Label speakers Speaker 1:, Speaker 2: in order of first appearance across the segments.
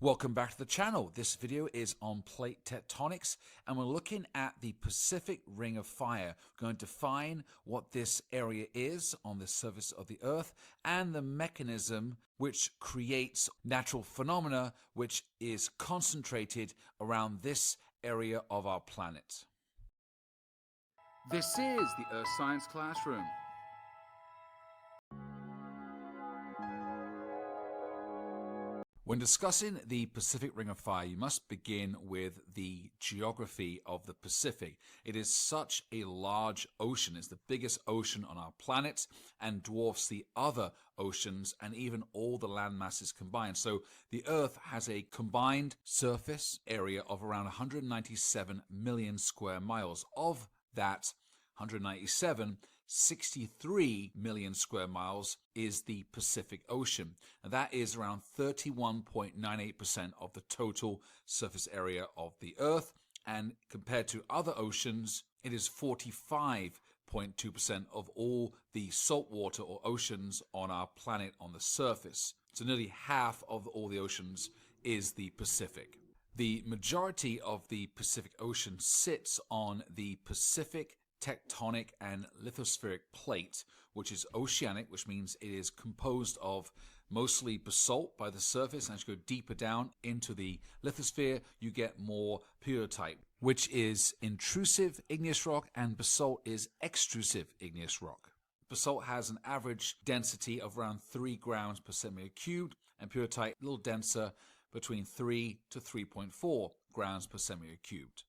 Speaker 1: Welcome back to the channel. This video is on plate tectonics and we're looking at the Pacific Ring of Fire. We're going to define what this area is on the surface of the Earth and the mechanism which creates natural phenomena which is concentrated around this area of our planet. This is the Earth Science Classroom. When discussing the Pacific Ring of Fire, you must begin with the geography of the Pacific. It is such a large ocean. It's the biggest ocean on our planet and dwarfs the other oceans and even all the land masses combined. So the Earth has a combined surface area of around 197 million square miles. Of that 197, 63 million square miles is the Pacific Ocean. And that is around 31.98% of the total surface area of the Earth. And compared to other oceans, it is 45.2% of all the saltwater or oceans on our planet on the surface. So nearly half of all the oceans is the Pacific. The majority of the Pacific Ocean sits on the Pacific tectonic and lithospheric plate, which is oceanic, which means it is composed of mostly basalt by the surface. And as you go deeper down into the lithosphere, you get more pyrrhotite, which is intrusive igneous rock, and basalt is extrusive igneous rock. Basalt has an average density of around 3 grams per centimeter cubed, and pyrrhotite a little denser, between 3 to 3.4 grams per centimeter cubed.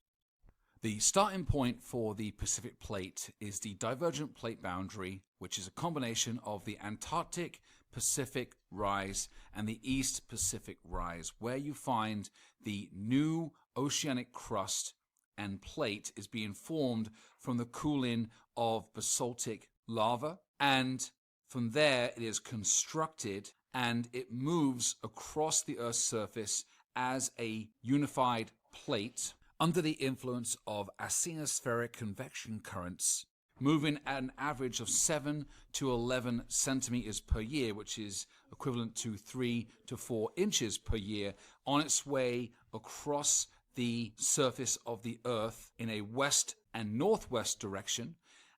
Speaker 1: The starting point for the Pacific Plate is the divergent plate boundary, which is a combination of the Antarctic Pacific Rise and the East Pacific Rise, where you find the new oceanic crust and plate is being formed from the cooling of basaltic lava, and from there it is constructed and it moves across the Earth's surface as a unified plate under the influence of asthenospheric convection currents, moving at an average of 7 to 11 centimeters per year, which is equivalent to 3 to 4 inches per year, on its way across the surface of the Earth in a west and northwest direction,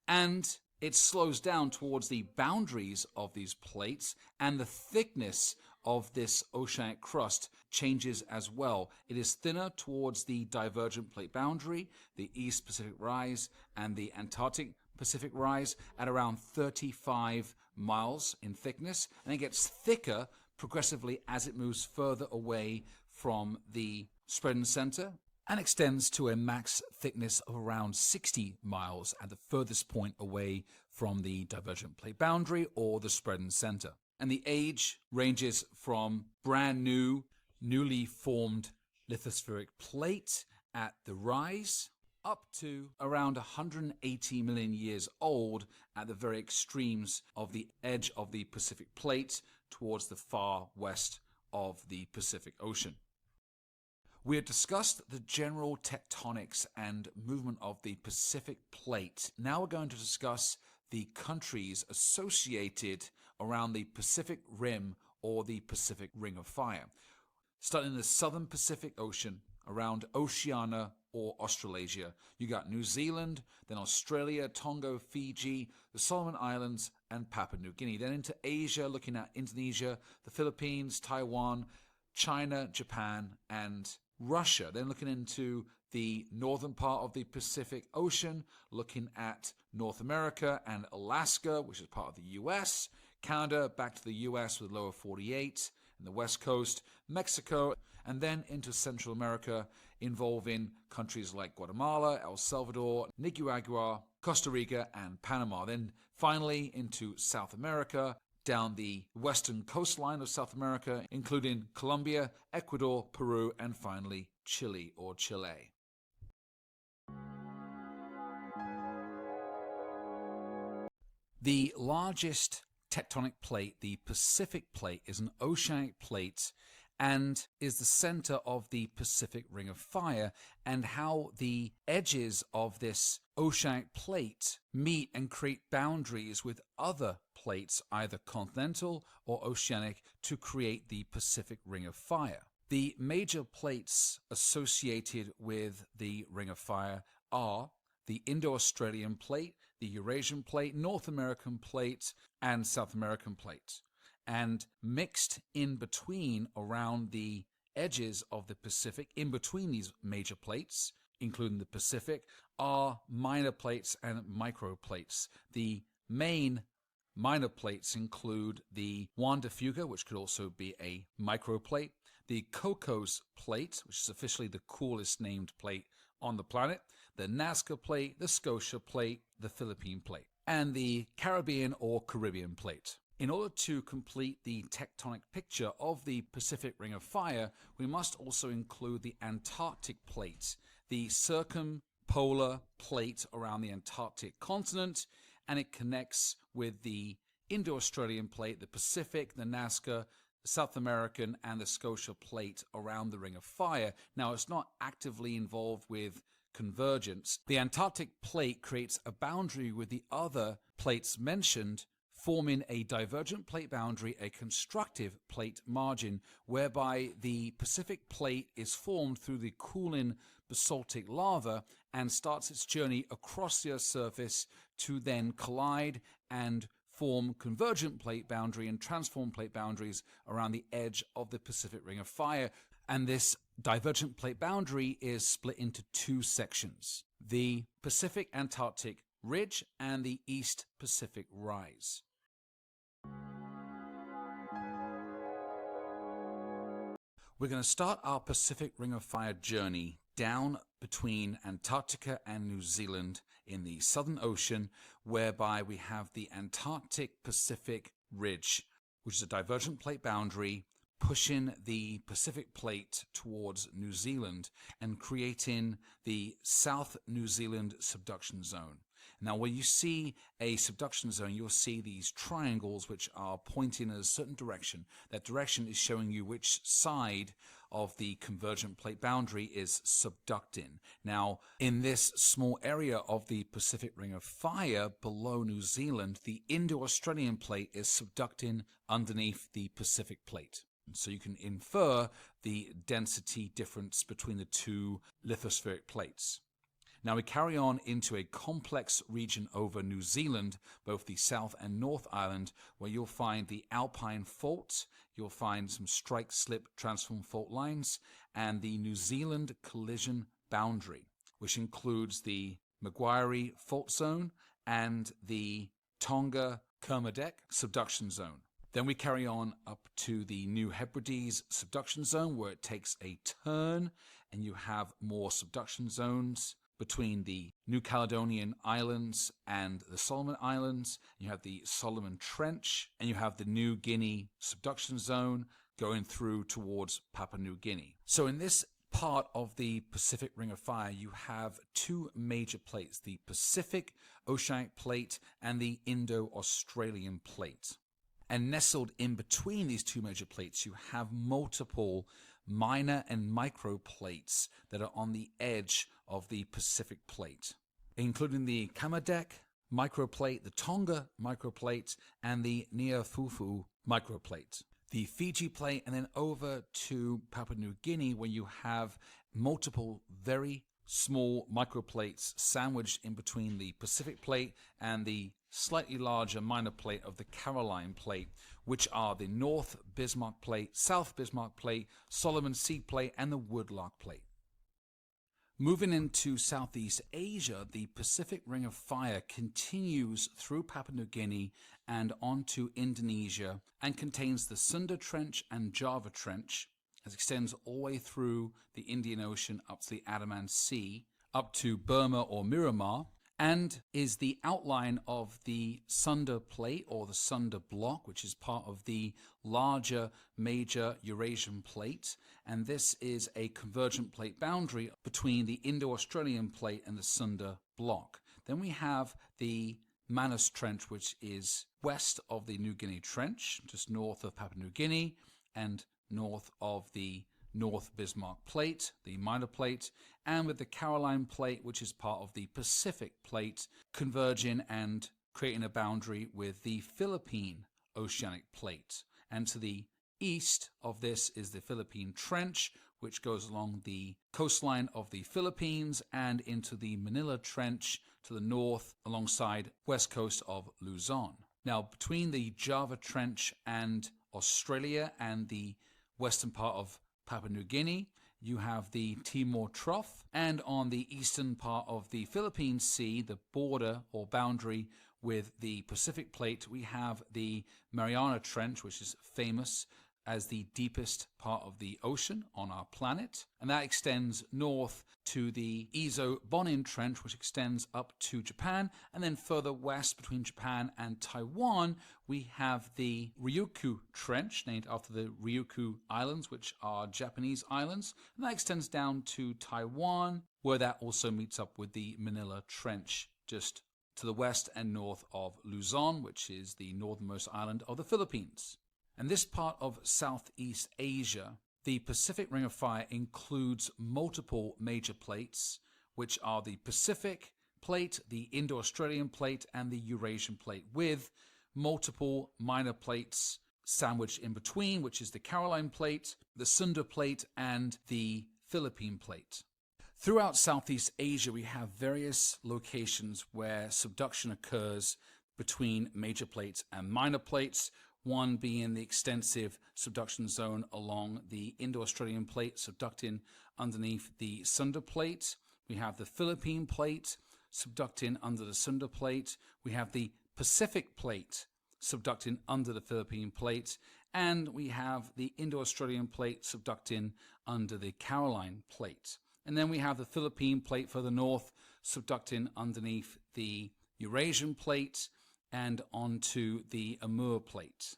Speaker 1: and it slows down towards the boundaries of these plates, and the thickness of this oceanic crust changes as well. It is thinner towards the divergent plate boundary, the East Pacific Rise, and the Antarctic Pacific Rise at around 35 miles in thickness, and it gets thicker progressively as it moves further away from the spreading center and extends to a max thickness of around 60 miles at the furthest point away from the divergent plate boundary or the spreading center. And the age ranges from brand new, newly formed lithospheric plate at the rise up to around 180 million years old at the very extremes of the edge of the Pacific Plate towards the far west of the Pacific Ocean. We have discussed the general tectonics and movement of the Pacific Plate. Now we're going to discuss the countries associated around the Pacific Rim or the Pacific Ring of Fire. Starting in the southern Pacific Ocean, around Oceania or Australasia, you got New Zealand, then Australia, Tonga, Fiji, the Solomon Islands, and Papua New Guinea. Then into Asia, looking at Indonesia, the Philippines, Taiwan, China, Japan, and Russia. Then looking into the northern part of the Pacific Ocean, looking at North America and Alaska, which is part of the US, Canada, back to the US with lower 48, and the West Coast, Mexico, and then into Central America, involving countries like Guatemala, El Salvador, Nicaragua, Costa Rica, and Panama. Then finally into South America, down the western coastline of South America, including Colombia, Ecuador, Peru, and finally Chile or Chile. The largest tectonic plate, the Pacific Plate, is an oceanic plate and is the center of the Pacific Ring of Fire, and how the edges of this oceanic plate meet and create boundaries with other plates, either continental or oceanic, to create the Pacific Ring of Fire. The major plates associated with the Ring of Fire are the Indo-Australian plate, the Eurasian plate, North American plate, and South American plate. And mixed in between around the edges of the Pacific, in between these major plates, including the Pacific, are minor plates and microplates. The main minor plates include the Juan de Fuca, which could also be a microplate, the Cocos plate, which is officially the coolest named plate on the planet, the Nazca plate, the Scotia plate, the Philippine plate, and the Caribbean or Caribbean plate. In order to complete the tectonic picture of the Pacific Ring of Fire, we must also include the Antarctic plate, the circumpolar plate around the Antarctic continent, and it connects with the Indo-Australian plate, the Pacific, the Nazca, South American, and the Scotia plate around the Ring of Fire. Now, it's not actively involved with convergence. The Antarctic plate creates a boundary with the other plates mentioned, forming a divergent plate boundary, a constructive plate margin, whereby the Pacific plate is formed through the cooling basaltic lava and starts its journey across the Earth's surface to then collide and form convergent plate boundary and transform plate boundaries around the edge of the Pacific Ring of Fire. And this divergent plate boundary is split into two sections: the Pacific Antarctic Ridge and the East Pacific Rise. We're going to start our Pacific Ring of Fire journey down between Antarctica and New Zealand in the Southern Ocean, whereby we have the Antarctic Pacific Ridge, which is a divergent plate boundary pushing the Pacific plate towards New Zealand and creating the South New Zealand subduction zone. Now, when you see a subduction zone, you'll see these triangles which are pointing in a certain direction. That direction is showing you which side of the convergent plate boundary is subducting. Now, in this small area of the Pacific Ring of Fire below New Zealand, the Indo-Australian plate is subducting underneath the Pacific plate. So you can infer the density difference between the two lithospheric plates. Now we carry on into a complex region over New Zealand, both the South and North Island, where you'll find the Alpine Fault, you'll find some strike-slip transform fault lines, and the New Zealand collision boundary, which includes the Maguire Fault Zone and the Tonga-Kermadec subduction zone. Then we carry on up to the New Hebrides subduction zone, where it takes a turn and you have more subduction zones between the New Caledonian Islands and the Solomon Islands. You have the Solomon Trench, and you have the New Guinea subduction zone going through towards Papua New Guinea. So in this part of the Pacific Ring of Fire, you have two major plates, the Pacific Oceanic Plate and the Indo-Australian Plate. And nestled in between these two major plates, you have multiple minor and micro plates that are on the edge of the Pacific plate, including the Kermadec microplate, the Tonga microplate, and the Niuafufu microplate, the Fiji plate, and then over to Papua New Guinea, where you have multiple very small microplates sandwiched in between the Pacific plate and the slightly larger minor plate of the Caroline plate, which are the North Bismarck plate, South Bismarck plate, Solomon Sea plate, and the Woodlark plate. Moving into Southeast Asia, the Pacific Ring of Fire continues through Papua New Guinea and onto Indonesia and contains the Sunda Trench and Java Trench, as it extends all the way through the Indian Ocean up to the Andaman Sea, up to Burma or Myanmar, and is the outline of the Sunda Plate or the Sunda Block, which is part of the larger major Eurasian plate. And this is a convergent plate boundary between the Indo-Australian plate and the Sunda Block. Then we have the Manus Trench, which is west of the New Guinea Trench, just north of Papua New Guinea, and north of the North Bismarck Plate, the minor plate, and with the Caroline Plate, which is part of the Pacific Plate, converging and creating a boundary with the Philippine Oceanic Plate. And to the east of this is the Philippine Trench, which goes along the coastline of the Philippines and into the Manila Trench to the north alongside west coast of Luzon. Now, between the Java Trench and Australia and the western part of Papua New Guinea, you have the Timor Trough, and on the eastern part of the Philippine Sea, the border or boundary with the Pacific Plate, we have the Mariana Trench, which is famous as the deepest part of the ocean on our planet, and that extends north to the Iso-Bonin Trench, which extends up to Japan, and then further west between Japan and Taiwan, we have the Ryukyu Trench, named after the Ryukyu Islands, which are Japanese islands, and that extends down to Taiwan, where that also meets up with the Manila Trench, just to the west and north of Luzon, which is the northernmost island of the Philippines. And this part of Southeast Asia, the Pacific Ring of Fire includes multiple major plates, which are the Pacific Plate, the Indo-Australian Plate, and the Eurasian Plate, with multiple minor plates sandwiched in between, which is the Caroline Plate, the Sunda Plate, and the Philippine Plate. Throughout Southeast Asia, we have various locations where subduction occurs between major plates and minor plates, one being the extensive subduction zone along the Indo-Australian Plate, subducting underneath the Sunda Plate. We have the Philippine Plate, subducting under the Sunda Plate. We have the Pacific Plate, subducting under the Philippine Plate. And we have the Indo-Australian Plate, subducting under the Caroline Plate. And then we have the Philippine Plate further north, subducting underneath the Eurasian Plate and onto the Amur Plate.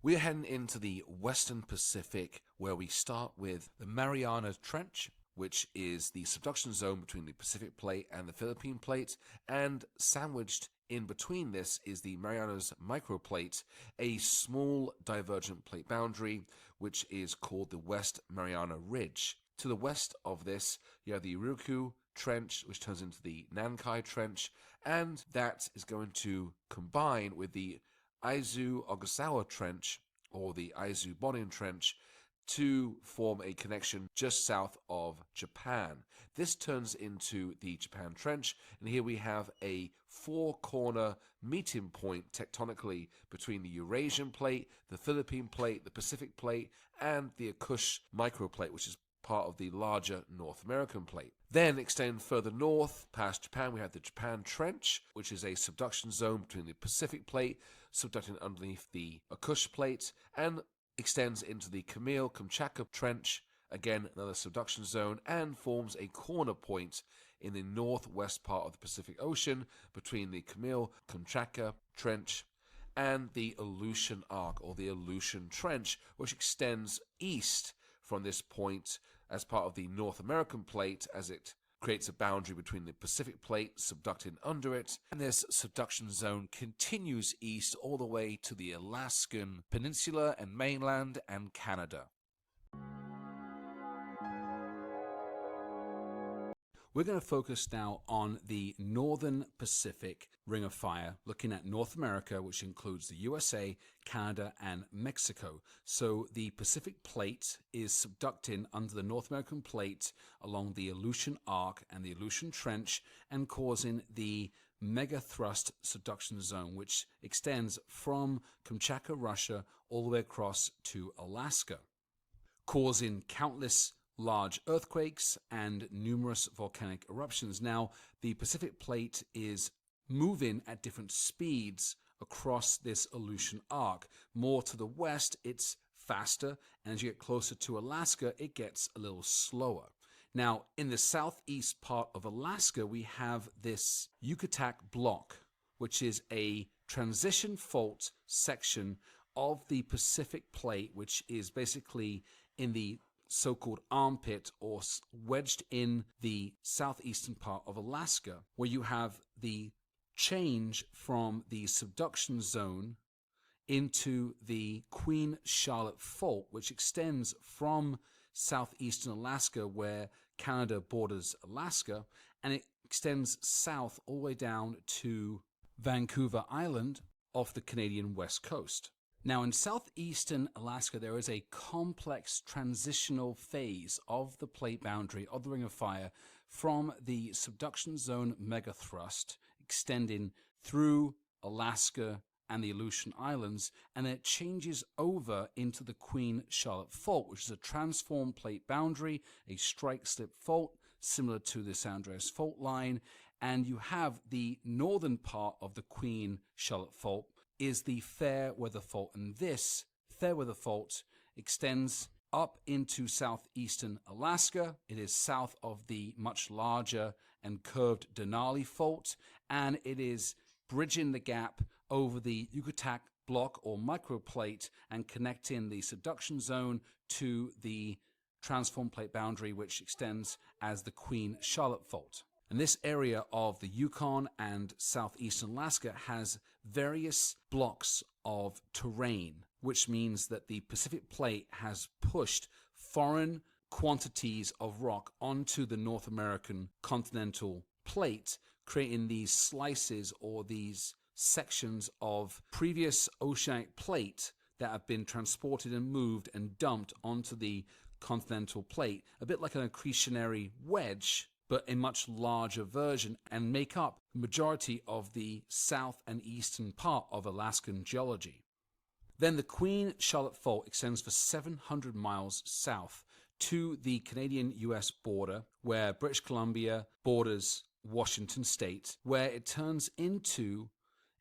Speaker 2: We're heading into the Western Pacific, where we start with the Mariana Trench, which is the subduction zone between the Pacific Plate and the Philippine Plate, and sandwiched in between this is the Marianas Microplate, a small divergent plate boundary, which is called the West Mariana Ridge. To the west of this, you have the Ryukyu Trench, which turns into the Nankai Trench, and that is going to combine with the Aizu-Ogasawa Trench, or the Aizu-Bonin Trench, to form a connection just south of Japan. This turns into the Japan Trench, and here we have a four-corner meeting point tectonically between the Eurasian Plate, the Philippine Plate, the Pacific Plate, and the Akush Microplate, which is part of the larger North American Plate. Then extend further north past Japan, we have the Japan Trench, which is a subduction zone between the Pacific Plate, subducting underneath the Akush Plate, and extends into the Kamchatka Trench, again another subduction zone, and forms a corner point in the northwest part of the Pacific Ocean between the Kamchatka Trench and the Aleutian Arc, or the Aleutian Trench, which extends east from this point as part of the North American Plate, as it creates a boundary between the Pacific Plate, subducting under it, and this subduction zone continues east all the way to the Alaskan Peninsula and mainland and Canada.
Speaker 1: We're going to focus now on the Northern Pacific Ring of Fire, looking at North America, which includes the USA, Canada, and Mexico. So the Pacific Plate is subducting under the North American Plate along the Aleutian Arc and the Aleutian Trench, and causing the megathrust subduction zone, which extends from Kamchatka, Russia, all the way across to Alaska, causing countless large earthquakes and numerous volcanic eruptions. Now, the Pacific Plate is moving at different speeds across this Aleutian Arc. More to the west, it's faster, and as you get closer to Alaska, it gets a little slower. Now, in the southeast part of Alaska, we have this Yucatan Block, which is a transition fault section of the Pacific Plate, which is basically in the so-called armpit, or wedged in the southeastern part of Alaska, where you have the change from the subduction zone into the Queen Charlotte Fault, which extends from southeastern Alaska, where Canada borders Alaska, and it extends south all the way down to
Speaker 3: Vancouver Island off the Canadian west coast. Now, in southeastern Alaska, there is a complex transitional phase of the plate boundary of the Ring of Fire from the subduction zone megathrust extending through Alaska and the Aleutian Islands, and it changes over into the Queen Charlotte Fault, which is a transformed plate boundary, a strike-slip fault similar to the San Andreas Fault line, and you have the northern part of the Queen Charlotte Fault is the Fairweather Fault, and this Fairweather Fault extends up into southeastern Alaska. It is south of the much larger and curved Denali Fault, and it is bridging the gap over the Yucatan block or microplate and connecting the subduction zone to the transform plate boundary, which extends as the Queen Charlotte Fault. And this area of the Yukon and southeastern Alaska has various blocks of terrain, which means that the Pacific Plate has pushed foreign quantities of rock onto the North American continental plate, creating these slices or these sections of previous oceanic plate that have been transported and moved and dumped onto the continental plate, a bit like an accretionary wedge, but a much larger version, and make up the majority of the south and eastern part of Alaskan geology. Then the Queen Charlotte Fault extends for 700 miles south to the Canadian-US border, where British Columbia borders Washington State, where it turns into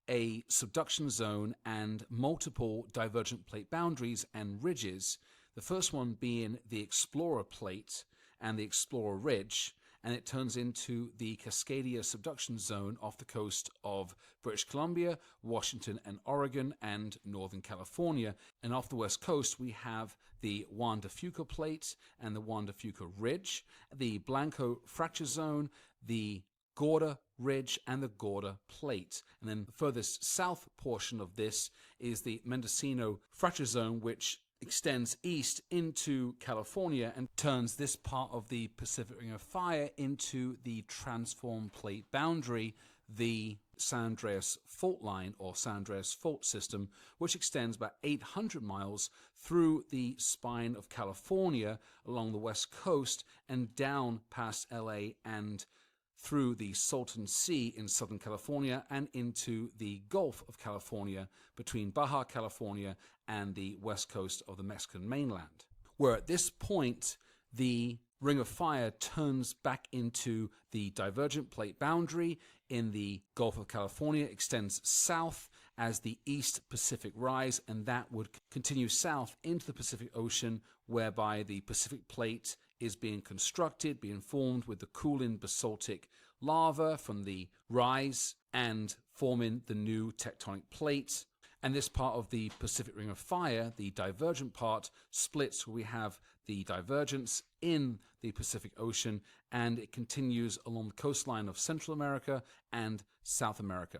Speaker 3: a subduction zone and multiple divergent plate boundaries and ridges, the first one being the Explorer Plate and the Explorer Ridge, and it turns into the Cascadia subduction zone off the coast of British Columbia, Washington and Oregon, and Northern California. And off the west coast, we have the Juan de Fuca Plate and the Juan de Fuca Ridge, the Blanco Fracture Zone, the Gorda Ridge, and the Gorda Plate. And then the furthest south portion of this is the Mendocino Fracture Zone, which extends east into California and turns this part of the Pacific Ring of Fire into the transformed plate boundary, the San Andreas Fault Line or San Andreas Fault System, which extends about 800 miles through the spine of California along the west coast and down past LA and through the Salton Sea in Southern California and into the Gulf of California between Baja California and the west coast of the Mexican mainland, where at this point the Ring of Fire turns back into the divergent plate boundary in the Gulf of California, extends south as the East Pacific Rise, and that would continue south into the Pacific Ocean, whereby the Pacific Plate is being constructed, being formed with the cooling basaltic lava from the rise and forming the new tectonic plate. And this part of the Pacific Ring of Fire, the divergent part, splits where we have the divergence in the Pacific Ocean, and it continues along the coastline of Central America and South America.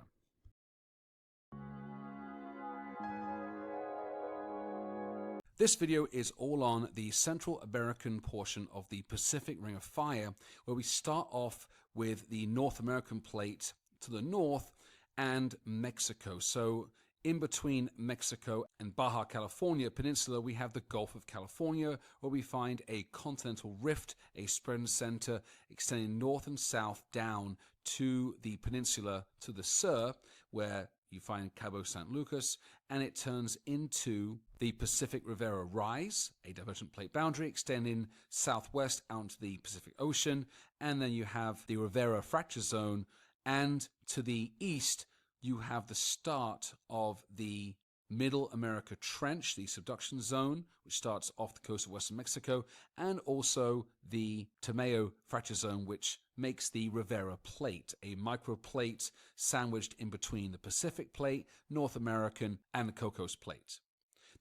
Speaker 3: This video is all on the Central American portion of the Pacific Ring of Fire, where we start off with the North American plate to the north and Mexico. So in between Mexico and Baja California Peninsula, we have the Gulf of California, where we find a continental rift, a spreading center extending north and south down to the peninsula to the sur, where you find Cabo San Lucas, and it turns into the Pacific Rivera Rise, a divergent plate boundary extending southwest out into the Pacific Ocean, and then you have the Rivera Fracture Zone, and to the east you have the start of the Middle America Trench, the subduction zone, which starts off the coast of western Mexico, and also the Tomeo Fracture Zone, which makes the Rivera Plate, a microplate sandwiched in between the Pacific Plate, North American, and the Cocos Plate.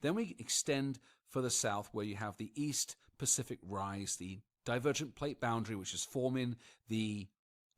Speaker 3: Then we extend further south where you have the East Pacific Rise, the divergent plate boundary, which is forming the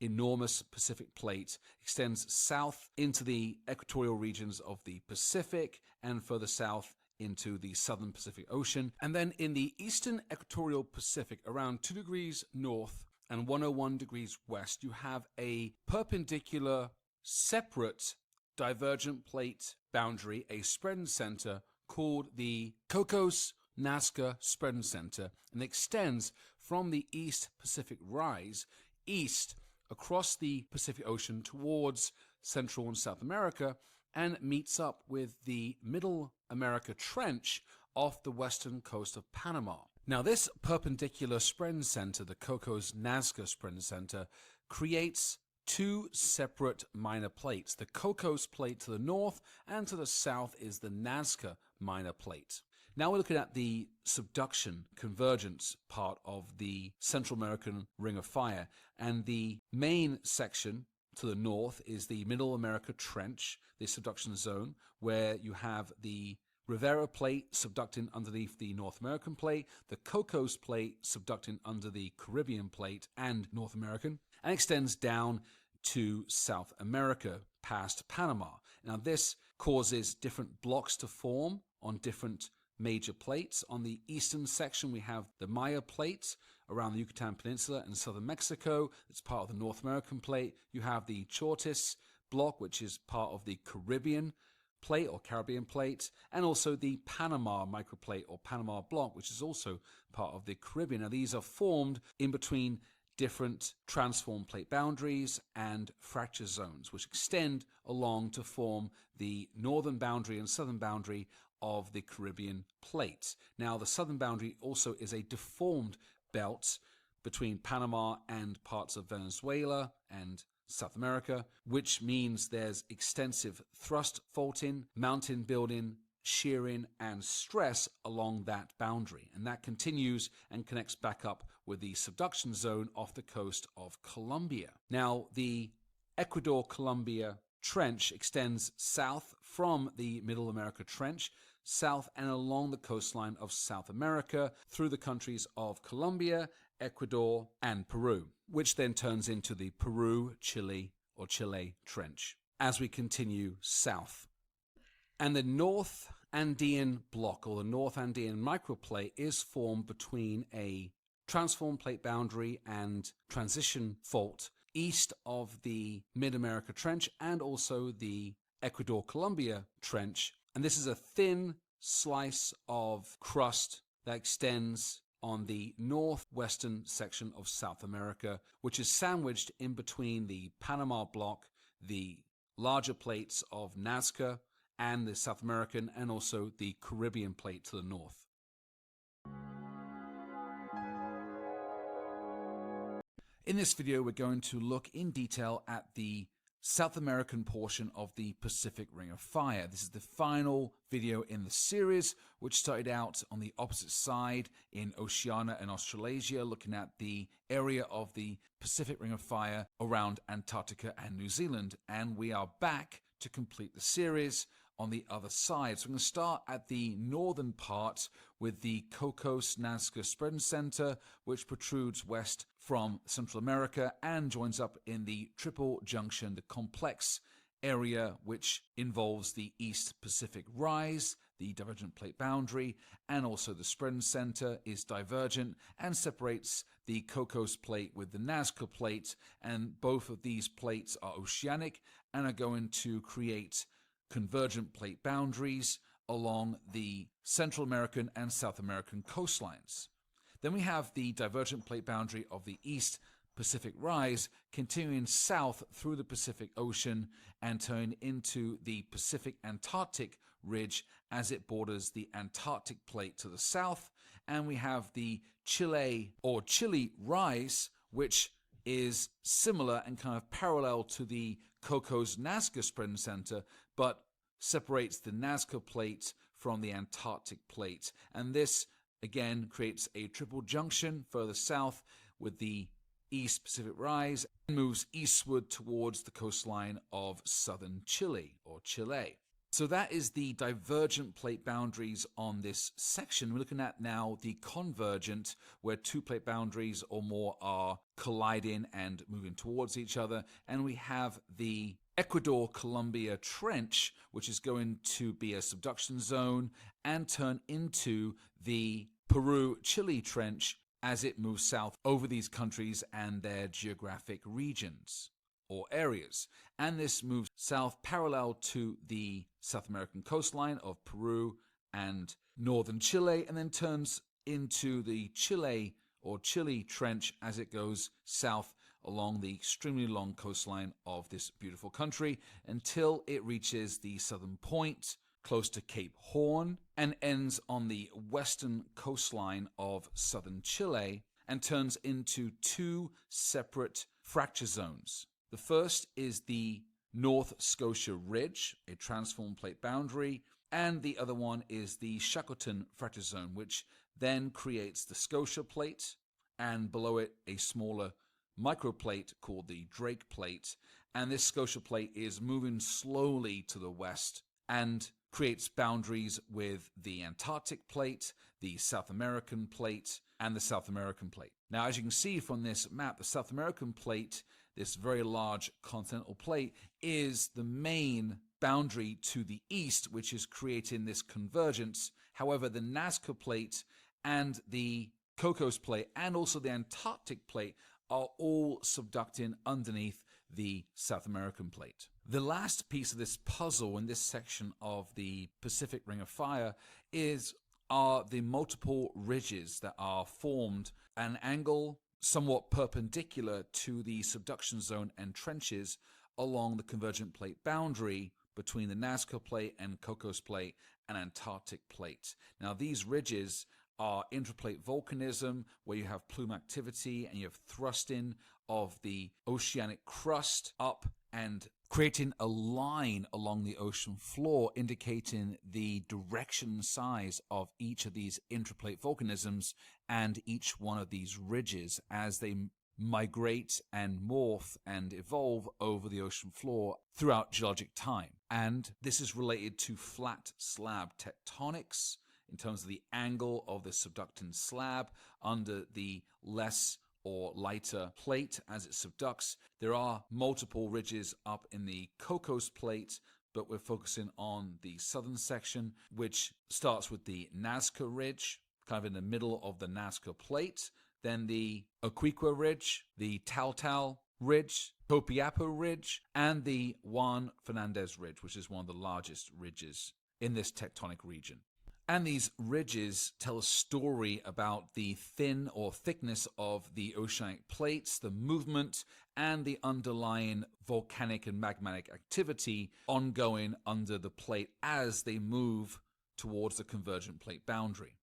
Speaker 3: enormous Pacific Plate, extends south into the equatorial regions of the Pacific and further south into the southern Pacific Ocean. And then in the eastern equatorial Pacific, around 2 degrees north and 101 degrees west, you have a perpendicular separate divergent plate boundary, a spreading center called the Cocos-Nazca Spreading Center, and extends from the East Pacific Rise east across the Pacific Ocean towards Central and South America, and meets up with the Middle America Trench off the western coast of Panama. Now, this perpendicular spreading center, the Cocos-Nazca Spreading Center, creates two separate minor plates. The Cocos plate to the north, and to the south is the Nazca minor plate. Now we're looking at the subduction convergence part of the Central American Ring of Fire, and the main section to the north is the Middle America Trench, the subduction zone, where you have the Rivera plate subducting underneath the North American plate, the Cocos plate subducting under the Caribbean plate and North American, and extends down to South America past Panama. Now this causes different blocks to form on different major plates. On the eastern section we have the Maya plate around the Yucatan Peninsula and southern Mexico. It's part of the North American plate. You have the Chortis block, which is part of the Caribbean plate or Caribbean plate, and also the Panama microplate or Panama block, which is also part of the Caribbean. Now these are formed in between different transform plate boundaries and fracture zones, which extend along to form the northern boundary and southern boundary of the Caribbean plate. Now the southern boundary also is a deformed belt between Panama and parts of Venezuela and South America, which means there's extensive thrust faulting, mountain building, shearing, and stress along that boundary. And that continues and connects back up with the subduction zone off the coast of Colombia. Now, the Ecuador-Colombia Trench extends south from the Middle America Trench, south and along the coastline of South America through the countries of Colombia, Ecuador, and Peru, which then turns into the Peru-Chile or Chile Trench as we continue south. And the North Andean block, or the North Andean microplate, is formed between a transform plate boundary and transition fault east of the Mid-America Trench and also the Ecuador-Colombia Trench. And this is a thin slice of crust that extends on the northwestern section of South America, which is sandwiched in between the Panama block, the larger plates of Nazca, and the South American, and also the Caribbean plate to the north. In this video, we're going to look in detail at the South American portion of the Pacific Ring of Fire. This is the final video in the series, which started out on the opposite side in Oceania and Australasia, looking at the area of the Pacific Ring of Fire around Antarctica and New Zealand. And we are back to complete the series on the other side. So I'm going to start at the northern part with the Cocos-Nazca Spreading Center, which protrudes west from Central America and joins up in the Triple Junction, the complex area which involves the East Pacific Rise, the divergent plate boundary, and also the spreading center is divergent and separates the Cocos plate with the Nazca plate, and both of these plates are oceanic and are going to create convergent plate boundaries along the Central American and South American coastlines. Then we have the divergent plate boundary of the East Pacific Rise continuing south through the Pacific Ocean and turning into the Pacific Antarctic Ridge as it borders the Antarctic plate to the south. And we have the Chile or Chile Rise, which is similar and kind of parallel to the Cocos-Nazca Spreading Center, but separates the Nazca plate from the Antarctic plate. And this, again, creates a triple junction further south with the East Pacific Rise and moves eastward towards the coastline of southern Chile, or Chile. So that is the divergent plate boundaries on this section. We're looking at now the convergent, where two plate boundaries or more are colliding and moving towards each other. And we have the Ecuador-Colombia Trench, which is going to be a subduction zone and turn into the Peru-Chile Trench as it moves south over these countries and their geographic regions.
Speaker 1: or areas. And this moves south parallel to the South American coastline of Peru and northern Chile, and then turns into the Chile Trench as it goes south along the extremely long coastline of this beautiful country until it reaches the southern point close to Cape Horn and ends on the western coastline of southern Chile and turns into two separate fracture zones. The first is the North Scotia Ridge, a transform plate boundary, and the other one is the Shackleton fracture zone, which then creates the Scotia plate, and below it a smaller microplate called the Drake plate. And this Scotia plate is moving slowly to the west and creates boundaries with the Antarctic plate, the South American plate, and the South American plate. Now, as you can see from this map, the South American plate, this very large continental plate, is the main boundary to the east, which is creating this convergence. However, the Nazca plate and the Cocos plate and also the Antarctic plate are all subducting underneath the South American plate. The last piece of this puzzle in this section of the Pacific Ring of Fire are the multiple ridges that are formed at an angle somewhat perpendicular to the subduction zone and trenches along the convergent plate boundary between the Nazca plate and Cocos plate and Antarctic plate. Now, these ridges are intraplate volcanism, where you have plume activity and you have thrusting of the oceanic crust up and creating a line along the ocean floor indicating the direction and size of each of these intraplate volcanisms and each one of these ridges as they migrate and morph and evolve over the ocean floor throughout geologic time. And this is related to flat slab tectonics in terms of the angle of the subducting slab under the less or lighter plate as it subducts. There are multiple ridges up in the Cocos plate, but we're focusing on the southern section, which starts with the Nazca Ridge, kind of in the middle of the Nazca plate, then the Oquiqua Ridge, the Tal Ridge, Copiapo Ridge, and the Juan Fernandez Ridge, which is one of the largest ridges in this tectonic region. And these ridges tell a story about the thin or thickness of the oceanic plates, the movement, and the underlying volcanic and magmatic activity ongoing under the plate as they move towards the convergent plate boundary.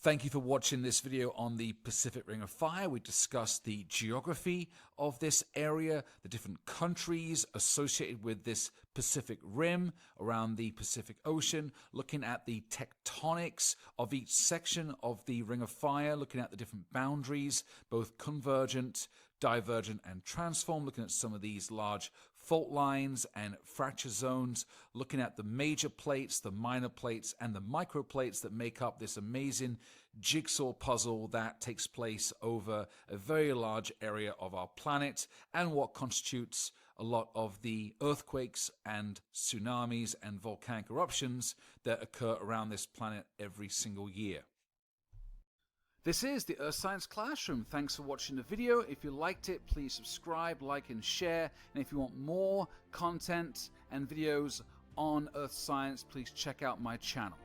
Speaker 1: Thank you for watching this video on the Pacific Ring of Fire. We discussed the geography of this area, the different countries associated with this Pacific Rim around the Pacific Ocean, looking at the tectonics of each section of the Ring of Fire, looking at the different boundaries, both convergent, divergent, and transform, looking at some of these large fault lines and fracture zones, looking at the major plates, the minor plates, and the microplates that make up this amazing jigsaw puzzle that takes place over a very large area of our planet and what constitutes a lot of the earthquakes and tsunamis and volcanic eruptions that occur around this planet every single year. This is the Earth Science Classroom. Thanks for watching the video. If you liked it, please subscribe, like, and share. And if you want more content and videos on Earth Science, please check out my channel.